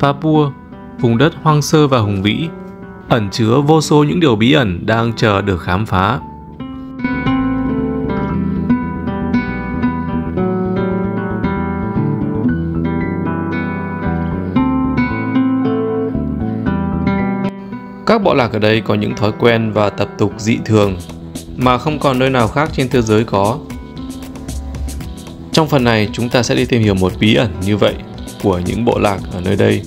Papua, vùng đất hoang sơ và hùng vĩ, ẩn chứa vô số những điều bí ẩn đang chờ được khám phá. Các bộ lạc ở đây có những thói quen và tập tục dị thường mà không còn nơi nào khác trên thế giới có. Trong phần này chúng ta sẽ đi tìm hiểu một bí ẩn như vậy của những bộ lạc ở nơi đây.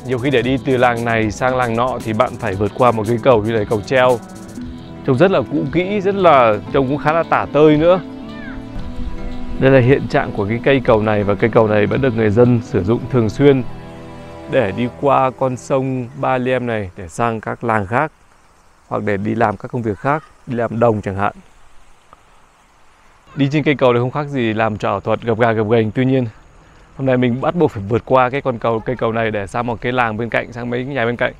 Nhiều khi để đi từ làng này sang làng nọ thì bạn phải vượt qua một cái cầu như này, cầu treo. Trông rất là cũ kỹ, trông cũng khá là tả tơi nữa. Đây là hiện trạng của cái cây cầu này, và cây cầu này vẫn được người dân sử dụng thường xuyên để đi qua con sông Ba Liem này để sang các làng khác, hoặc để đi làm các công việc khác, đi làm đồng chẳng hạn. Đi trên cây cầu này không khác gì làm trò ảo thuật gập ghềnh. Tuy nhiên hôm nay mình bắt buộc phải vượt qua cây cầu này để sang một cái làng bên cạnh, sang mấy cái nhà bên cạnh,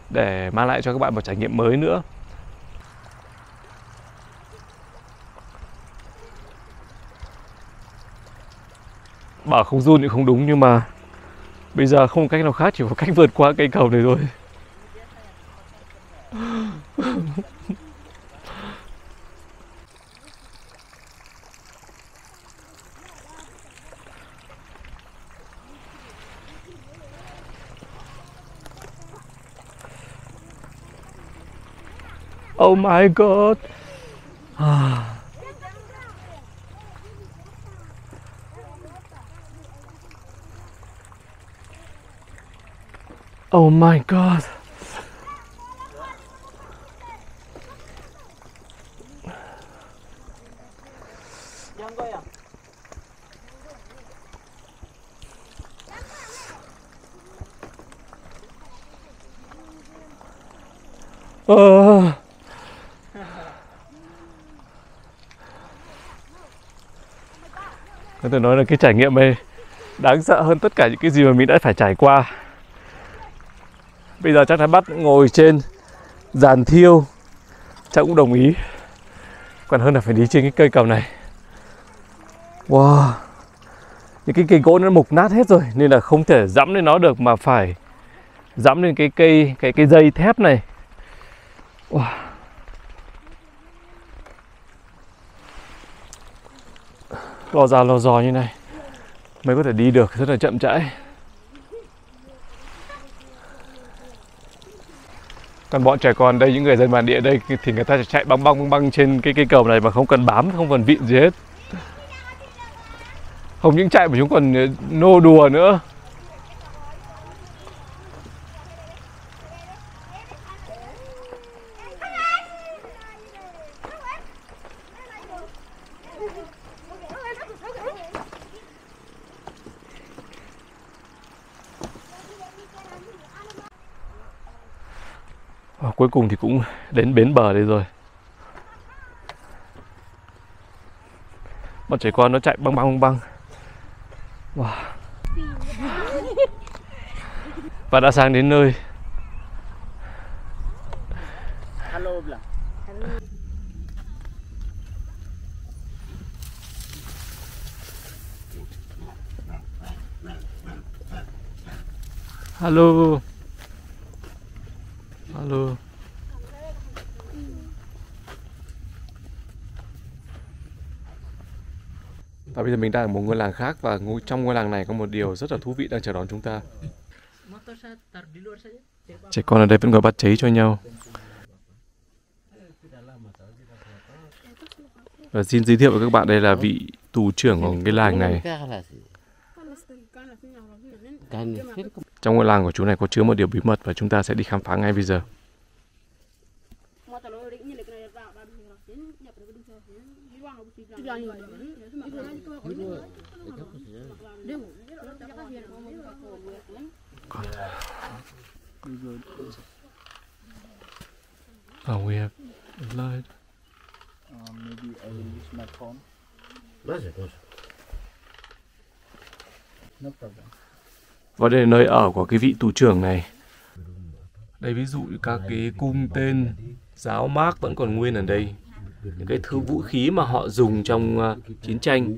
để mang lại cho các bạn một trải nghiệm mới nữa. Bảo không run thì không đúng, nhưng mà bây giờ không có cách nào khác, chỉ có cách vượt qua cây cầu này thôi. Oh my god. Oh my god. Có thể nói là cái trải nghiệm này đáng sợ hơn tất cả những cái gì mà mình đã phải trải qua. Bây giờ chắc là bắt ngồi trên giàn thiêu chắc cũng đồng ý, còn hơn là phải đi trên cái cây cầu này. Wow, những cái cây gỗ nó mục nát hết rồi nên là không thể dẫm lên nó được, mà phải dẫm lên cái dây thép này. Wow. Lo ra lo dò như này mới có thể đi được, rất là chậm rãi. Còn bọn trẻ con đây, những người dân bản địa đây thì người ta sẽ chạy băng trên cái cây cầu này mà không cần bám, không cần vịn gì hết. Không những chạy mà chúng còn nô đùa nữa. Và cuối cùng thì cũng đến bến bờ đây rồi. Bọn trẻ con nó chạy băng. Wow. Và đã sang đến nơi. Hello. Hello. Và bây giờ mình đang ở một ngôi làng khác, và trong ngôi làng này có một điều rất là thú vị đang chờ đón chúng ta. Trẻ con ở đây vẫn ngồi bắt cháy cho nhau. Và xin giới thiệu với các bạn, đây là vị tù trưởng của cái làng này. Trong ngôi làng của chú này có chứa một điều bí mật và chúng ta sẽ đi khám phá ngay bây giờ. Oh, we have light. Maybe I will use my phone. No problem. Và đây là nơi ở của cái vị tù trưởng này. Đây ví dụ các cái cung tên, giáo mác vẫn còn nguyên ở đây. Những cái thứ vũ khí mà họ dùng trong chiến tranh.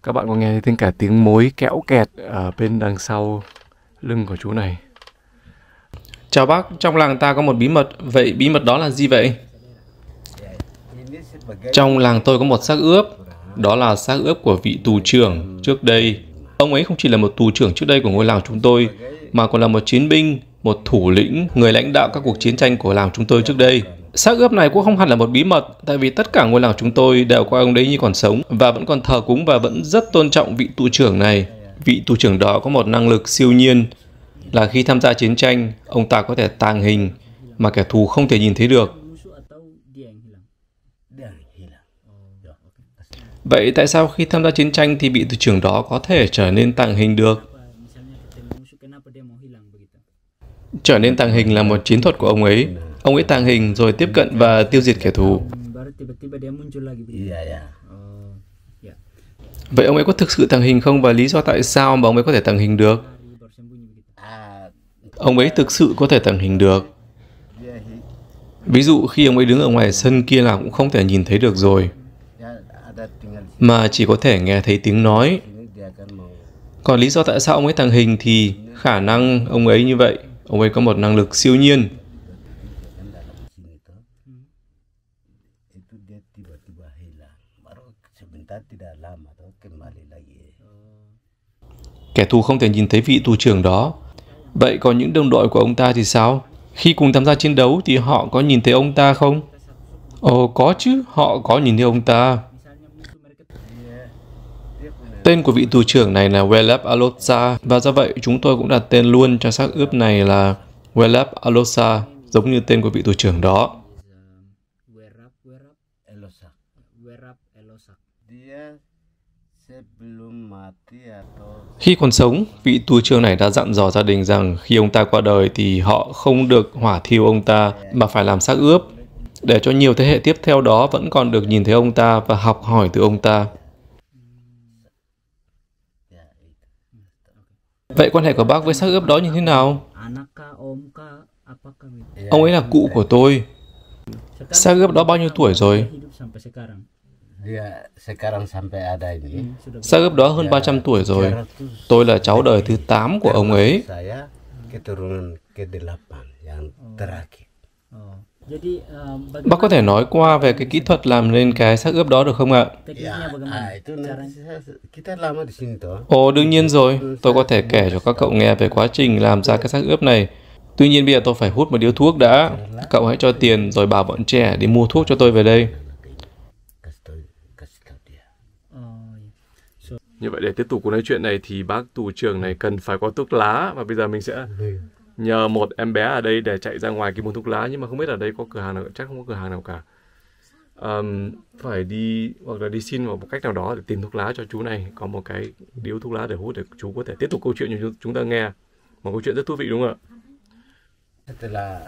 Các bạn có nghe thấy cả tiếng mối kéo kẹt ở bên đằng sau lưng của chú này. Chào bác, trong làng ta có một bí mật. Vậy bí mật đó là gì vậy? Trong làng tôi có một xác ướp. Đó là xác ướp của vị tù trưởng trước đây. Ông ấy không chỉ là một tù trưởng trước đây của ngôi làng chúng tôi, mà còn là một chiến binh, một thủ lĩnh, người lãnh đạo các cuộc chiến tranh của làng chúng tôi trước đây. Xác ướp này cũng không hẳn là một bí mật, tại vì tất cả ngôi làng chúng tôi đều coi ông đấy như còn sống và vẫn còn thờ cúng và vẫn rất tôn trọng vị tù trưởng này. Vị tù trưởng đó có một năng lực siêu nhiên, là khi tham gia chiến tranh, ông ta có thể tàng hình mà kẻ thù không thể nhìn thấy được. Vậy tại sao khi tham gia chiến tranh thì vị tù trưởng đó có thể trở nên tàng hình được? Trở nên tàng hình là một chiến thuật của ông ấy. Ông ấy tàng hình rồi tiếp cận và tiêu diệt kẻ thù. Vậy ông ấy có thực sự tàng hình không, và lý do tại sao mà ông ấy có thể tàng hình được? Ông ấy thực sự có thể tàng hình được. Ví dụ khi ông ấy đứng ở ngoài sân kia là cũng không thể nhìn thấy được rồi, mà chỉ có thể nghe thấy tiếng nói. Còn lý do tại sao ông ấy tàng hình thì khả năng ông ấy như vậy, ông ấy có một năng lực siêu nhiên. Kẻ thù không thể nhìn thấy vị tù trưởng đó. Vậy còn những đồng đội của ông ta thì sao? Khi cùng tham gia chiến đấu thì họ có nhìn thấy ông ta không? Ồ, có chứ, họ có nhìn thấy ông ta. Tên của vị tù trưởng này là Welab Alosa, và do vậy chúng tôi cũng đặt tên luôn cho xác ướp này là Welab Alosa, giống như tên của vị tù trưởng đó. Khi còn sống, vị tù trưởng này đã dặn dò gia đình rằng khi ông ta qua đời thì họ không được hỏa thiêu ông ta mà phải làm xác ướp, để cho nhiều thế hệ tiếp theo đó vẫn còn được nhìn thấy ông ta và học hỏi từ ông ta. Vậy quan hệ của bác với xác ướp đó như thế nào? Ông ấy là cụ của tôi. Xác ướp đó bao nhiêu tuổi rồi? Xác ướp đó hơn 300 tuổi rồi. Tôi là cháu đời thứ 8 của ông ấy. Bác có thể nói qua về cái kỹ thuật làm nên cái xác ướp đó được không ạ? Ồ, đương nhiên rồi. Tôi có thể kể cho các cậu nghe về quá trình làm ra cái xác ướp này. Tuy nhiên bây giờ tôi phải hút một điếu thuốc đã. Cậu hãy cho tiền rồi bảo bọn trẻ đi mua thuốc cho tôi về đây. Như vậy để tiếp tục cuộc nói chuyện này thì bác tù trưởng này cần phải có thuốc lá, và bây giờ mình sẽ nhờ một em bé ở đây để chạy ra ngoài cái buôn thuốc lá, nhưng mà không biết ở đây có cửa hàng nào, chắc không có cửa hàng nào cả. Phải đi hoặc là đi xin một cách nào đó để tìm thuốc lá cho chú này, có một cái điếu thuốc lá để hút để chú có thể tiếp tục câu chuyện cho chúng ta nghe. Một câu chuyện rất thú vị đúng không ạ? Setelah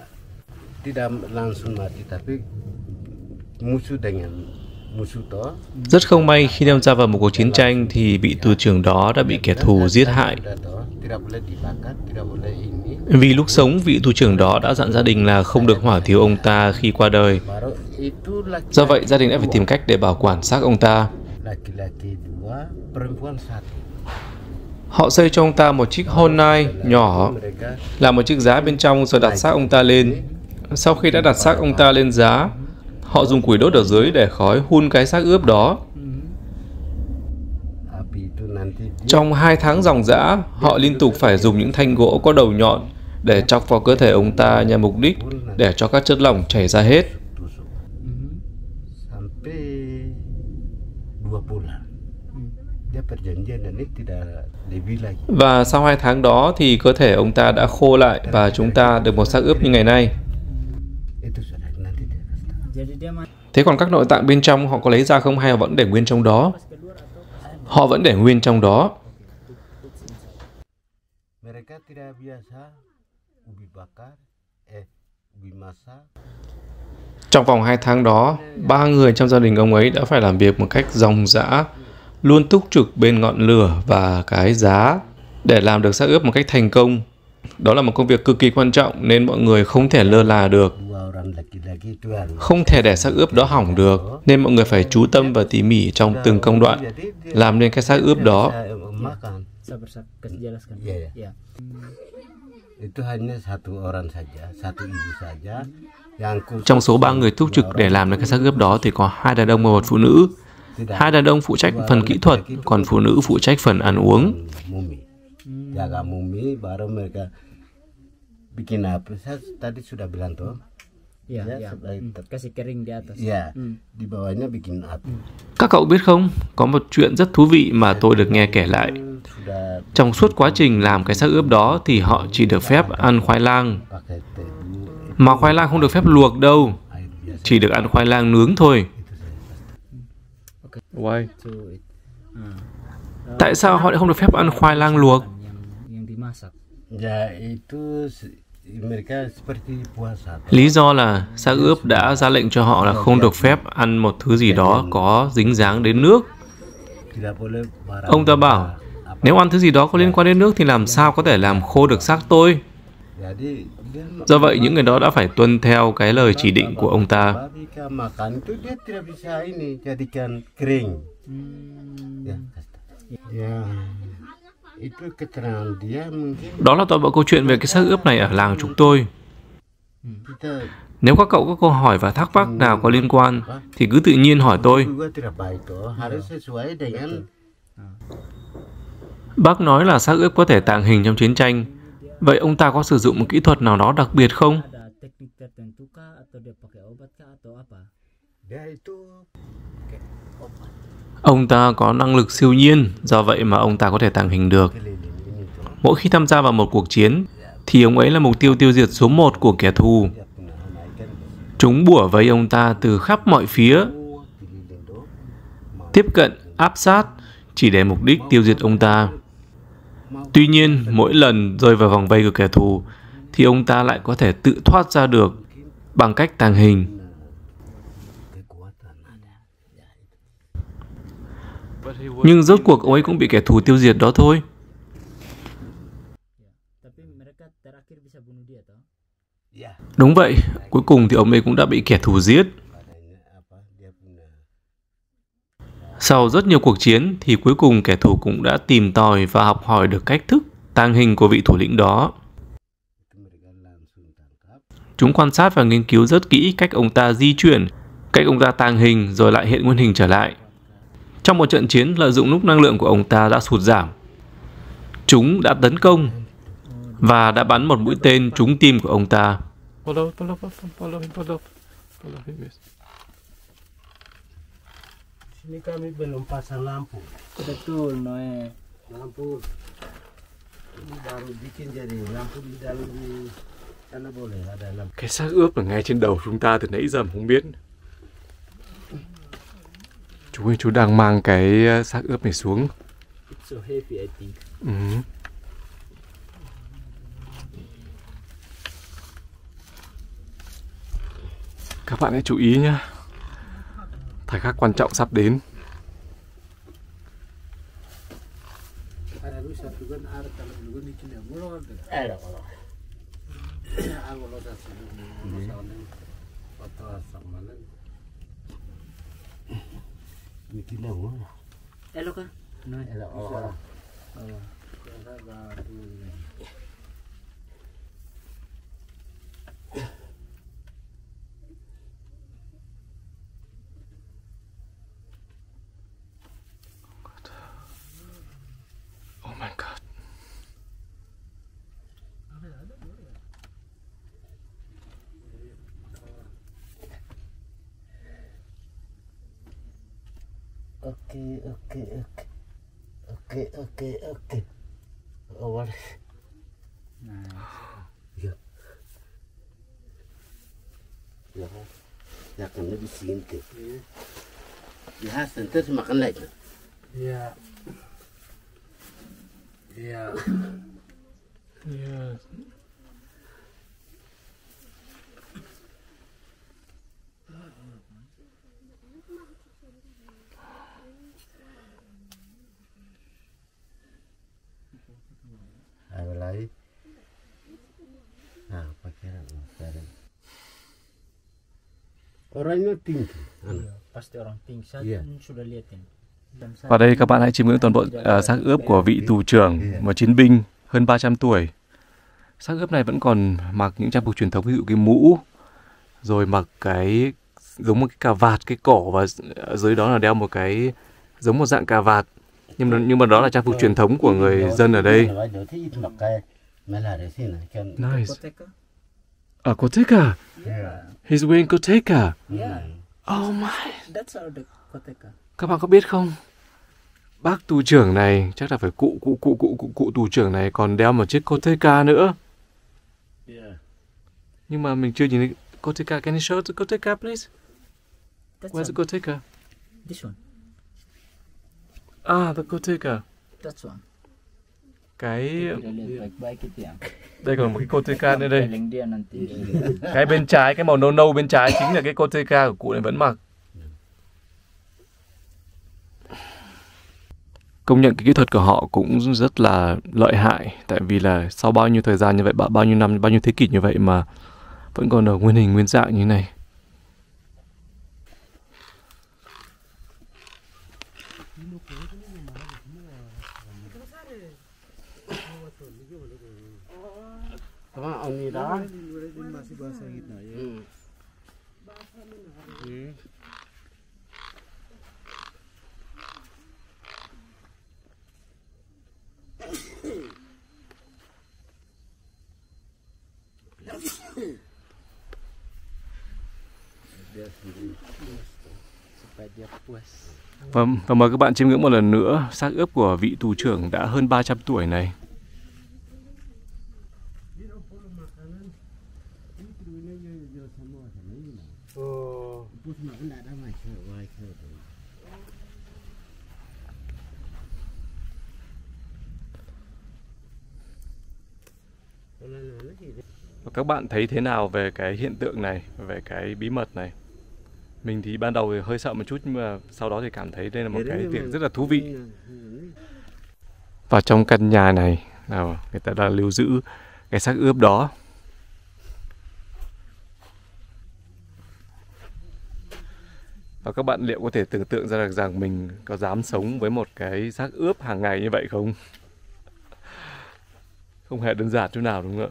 tidak langsung mati tapi musuh dengan musuh đó. Rất không may khi tham gia vào một cuộc chiến tranh thì vị tù trưởng đó đã bị kẻ thù giết hại. Vì lúc sống, vị tù trưởng đó đã dặn gia đình là không được hỏa thiêu ông ta khi qua đời. Do vậy, gia đình đã phải tìm cách để bảo quản xác ông ta. Họ xây cho ông ta một chiếc honai nhỏ, làm một chiếc giá bên trong rồi đặt xác ông ta lên. Sau khi đã đặt xác ông ta lên giá, họ dùng củi đốt ở dưới để khói hun cái xác ướp đó. Trong 2 tháng ròng rã, họ liên tục phải dùng những thanh gỗ có đầu nhọn để chọc vào cơ thể ông ta nhằm mục đích để cho các chất lỏng chảy ra hết. tusuk sampai 2 bulan. Dia perjanjian dan ini tidak lebih lagi. Và sau 2 tháng đó thì cơ thể ông ta đã khô lại và chúng ta được một xác ướp như ngày nay. Itu sudah nanti dia kasih tahu. Thế còn các nội tạng bên trong họ có lấy ra không hay họ vẫn để nguyên trong đó? Họ vẫn để nguyên trong đó. Mereka tidak biasa ubi bakar, ubi masak. Trong vòng 2 tháng đó, 3 người trong gia đình ông ấy đã phải làm việc một cách ròng rã, luôn túc trực bên ngọn lửa và cái giá để làm được xác ướp một cách thành công. Đó là một công việc cực kỳ quan trọng nên mọi người không thể lơ là được. Dua orang laki-laki itu harus Không thể để xác ướp đó hỏng được, nên mọi người phải chú tâm và tỉ mỉ trong từng công đoạn, làm nên cái xác ướp đó. makan. Sabar, kasih jelaskan. Iya, ya. Ya. Itu hanya satu orang saja, satu ibu saja yang khusus Trong số 3 người túc trực để làm nên cái xác ướp đó thì có 2 đàn ông và 1 phụ nữ. 2 đàn ông phụ trách phần kỹ thuật, còn phụ nữ phụ trách phần ăn uống. mumi. Jaga mumi baru mereka bikin apa? Saya tadi sudah bilang tuh. Ya, Ya, ya. setelah Kasih kering di atas. Ya, di bawahnya bikin api. Các cậu biết không, có một chuyện rất thú vị mà tôi được nghe kể lại. Sudah Trong suốt quá trình làm cái xác ướp đó thì họ chỉ được phép ăn khoai lang. pakai teh dulu, Mà khoai lang không được phép luộc đâu, air biasa. chỉ được ăn khoai lang nướng thôi. Why? So, Tại sao họ lại không được phép ăn khoai lang luộc? yang dimasak. Ya itu mereka seperti puasa. Lý do là xác ướp đã ra lệnh cho họ là không được phép ăn một thứ gì đó có dính dáng đến nước. Tidak boleh barang. Ông ta bảo, nếu ăn thứ gì đó có liên quan đến nước thì làm sao có thể làm khô được xác tôi? Jadi dia Do vậy, những người đó đã phải tuân theo cái lời chỉ định của ông ta. babi ka makan itu dia tidak bisa ini jadikan kering. Ya, ya itu keterangan dia mungkin Đó là toàn bộ câu chuyện về cái xác ướp này ở làng chúng tôi. kita Nếu các cậu có câu hỏi và thắc mắc nào có liên quan thì cứ tự nhiên hỏi tôi. juga tidak baik toh, harus sesuai dengan Bác nói là xác ướp có thể tàng hình trong chiến tranh. Vậy ông ta có sử dụng một kỹ thuật nào đó đặc biệt không? Ada teknik tertentu kah atau dia pakai obat kah atau apa? dia itu Ông ta có năng lực siêu nhiên, do vậy mà ông ta có thể tàng hình được. keliling ini toh. Mỗi khi tham gia vào một cuộc chiến, thì ông ấy là mục tiêu tiêu diệt số 1 của kẻ thù. Dia pernah naikkan Chúng bủa vây ông ta từ khắp mọi phía, keliling toh. tiếp cận, áp sát, chỉ để mục đích tiêu diệt ông ta. Tuy nhiên, mỗi lần rơi vào vòng vây của kẻ thù, thì ông ta lại có thể tự thoát ra được bằng cách tàng hình. Kekuatan ada. Ya, itu. Nhưng rốt cuộc ông ấy cũng bị kẻ thù tiêu diệt đó thôi. Tapi mereka terakhir bisa bunuh dia toh? Ya, Đúng vậy, cuối cùng thì ông ấy cũng đã bị kẻ thù giết. adanya apa? Dia punya Sau rất nhiều cuộc chiến thì cuối cùng kẻ thù cũng đã tìm tòi và học hỏi được cách thức tàng hình của vị thủ lĩnh đó. itu mereka langsung tangkap. Chúng quan sát và nghiên cứu rất kỹ cách ông ta di chuyển, cách ông ta tàng hình rồi lại hiện nguyên hình trở lại. Trong một trận chiến lợi dụng lúc năng lượng của ông ta đã sụt giảm, chúng đã tấn công và đã bắn một mũi tên trúng tim của ông ta. Follow him, yes. Sini kami belum pasang lampu. Betul, Noe. Lampu ini baru bikin jadi lampu di dalam di sana boleh ada lampu. Cái xác ướp ở ngay trên đầu chúng ta từ nãy giờ mà không biết. Chú ơi, chú đang mang cái xác ướp này xuống. It's so heavy, I think. Ừ. Các bạn hãy chú ý nhé. Thời khắc quan trọng sắp đến. Ada rusa tugan ada kalau tugan di Cina mulai. Ada kalau. Aku lo dah sini. Misalnya foto sama nan. Di Cina mulai. Elok kah? Noe. Ada orang. Oh my god. Okay. Over. Nice. Ya kan lebih singin ke. Ya center makan lagi. Yeah. Yeah. Ada lagi. Nah, pakai sekarang. Orangnya tinggi. Pasti orang tinggi. Iya. Sudah liatin. Và đây các bạn hãy chiêm ngưỡng toàn bộ xác ướp của vị tù trưởng và chiến binh hơn 300 tuổi. Xác ướp này vẫn còn mặc những trang phục truyền thống, ví dụ cái mũ, rồi mặc cái giống một cái cà vạt cái cổ, và ở dưới đó là đeo một cái giống một dạng cà vạt, nhưng mà đó là trang phục truyền thống của người dân ở đây. Nice. À, Koteka. He's wearing Koteka. Yeah. Oh my. That's our Koteka. Các bạn có biết không? Bác tù trưởng này chắc là phải cụ tù trưởng này còn đeo một chiếc Koteka nữa. Nhưng mà mình chưa nhìn thấy Koteka. Can you show the Koteka, please? Where's the Koteka? This one. Ah, the Koteka. That's one. Cái Baik-baik itu yang. đây còn một cái Koteka nữa đây. Paling dia nanti. Cái bên trái, cái màu nâu nâu bên trái chính là cái Koteka của cụ này vẫn mặc. Công nhận cái kỹ thuật của họ cũng rất là lợi hại, tại vì là sau bao nhiêu thời gian như vậy, bao nhiêu năm, bao nhiêu thế kỷ như vậy mà vẫn còn ở nguyên hình nguyên dạng như thế này. Ông đi đó. Và mời các bạn chiêm ngưỡng một lần nữa xác ướp của vị tù trưởng đã hơn 300 tuổi này. Và các bạn thấy thế nào về cái hiện tượng này, về cái bí mật này? Mình thì ban đầu thì hơi sợ một chút, nhưng mà sau đó thì cảm thấy đây là một cái việc rất là thú vị. Và trong căn nhà này nào, người ta đã lưu giữ cái xác ướp đó. Và các bạn liệu có thể tưởng tượng ra được rằng mình có dám sống với một cái xác ướp hàng ngày như vậy không? Không hề đơn giản chút nào, đúng không ạ?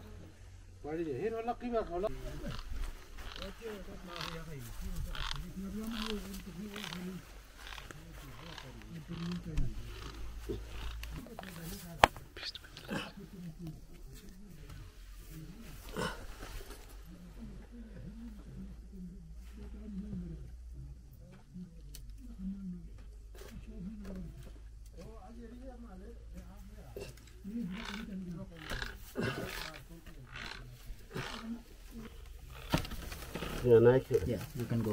Yeah, you can go.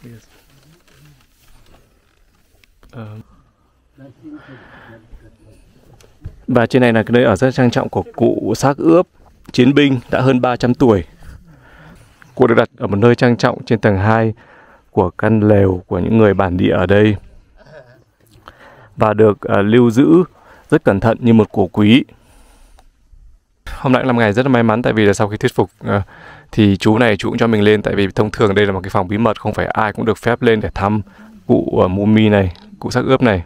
Yes. Và trên này là cái nơi ở rất trang trọng của cụ xác ướp chiến binh đã hơn 300 tuổi. Cụ được đặt ở một nơi trang trọng trên tầng 2 của căn lều của những người bản địa ở đây, và được lưu giữ rất cẩn thận như một của quý. Hôm nay là một ngày rất là may mắn, tại vì là sau khi thuyết phục thì chú cũng cho mình lên, tại vì thông thường đây là một cái phòng bí mật, không phải ai cũng được phép lên để thăm cụ mummy này, cụ xác ướp này.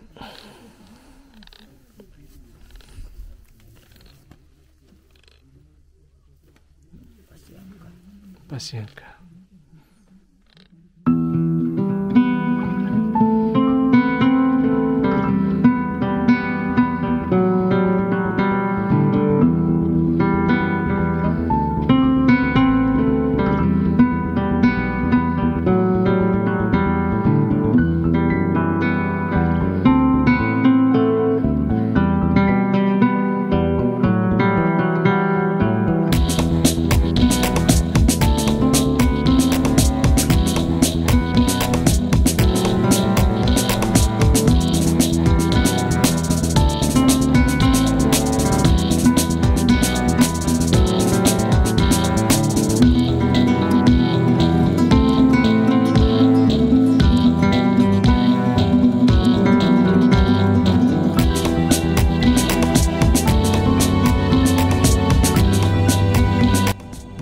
Pasienka.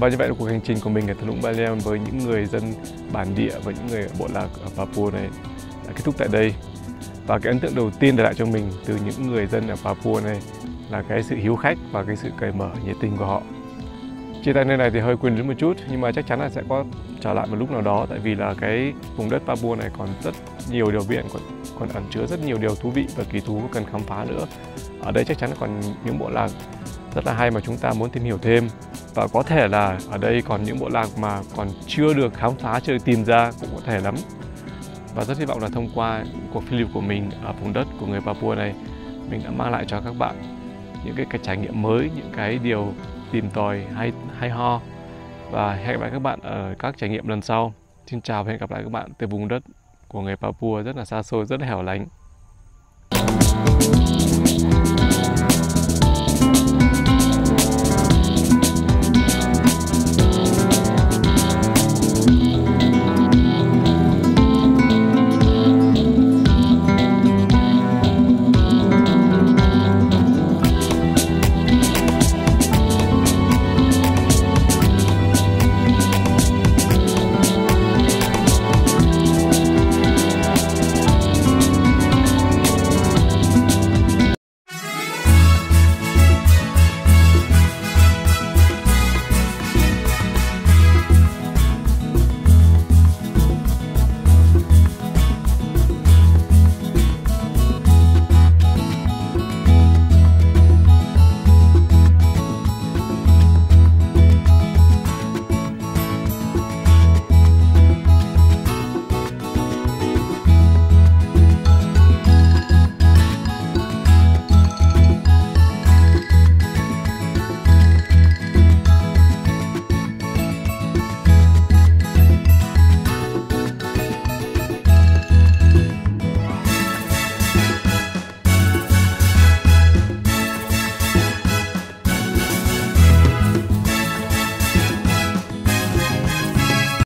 Và như vậy là cuộc hành trình của mình ở thung lũng Baliem với những người dân bản địa và những người ở bộ lạc ở Papua này đã kết thúc tại đây. Và cái ấn tượng đầu tiên để lại cho mình từ những người dân ở Papua này là cái sự hiếu khách và cái sự cởi mở, nhiệt tình của họ. Chia tay nơi này thì hơi quên đến một chút, nhưng mà chắc chắn là sẽ có trở lại một lúc nào đó, tại vì là cái vùng đất Papua này còn rất nhiều điều biển, còn ẩn chứa rất nhiều điều thú vị và kỳ thú cần khám phá nữa. Ở đây chắc chắn là còn những bộ lạc rất là hay mà chúng ta muốn tìm hiểu thêm, và có thể là ở đây còn những bộ lạc mà còn chưa được khám phá, chưa được tìm ra cũng có thể lắm. Và rất hy vọng là thông qua cuộc phiêu lưu của mình ở vùng đất của người Papua này, mình đã mang lại cho các bạn những cái trải nghiệm mới, những cái điều tìm tòi hay ho. Và hẹn gặp lại các bạn ở các trải nghiệm lần sau. Xin chào và hẹn gặp lại các bạn từ vùng đất của người Papua rất là xa xôi, rất là hẻo lánh.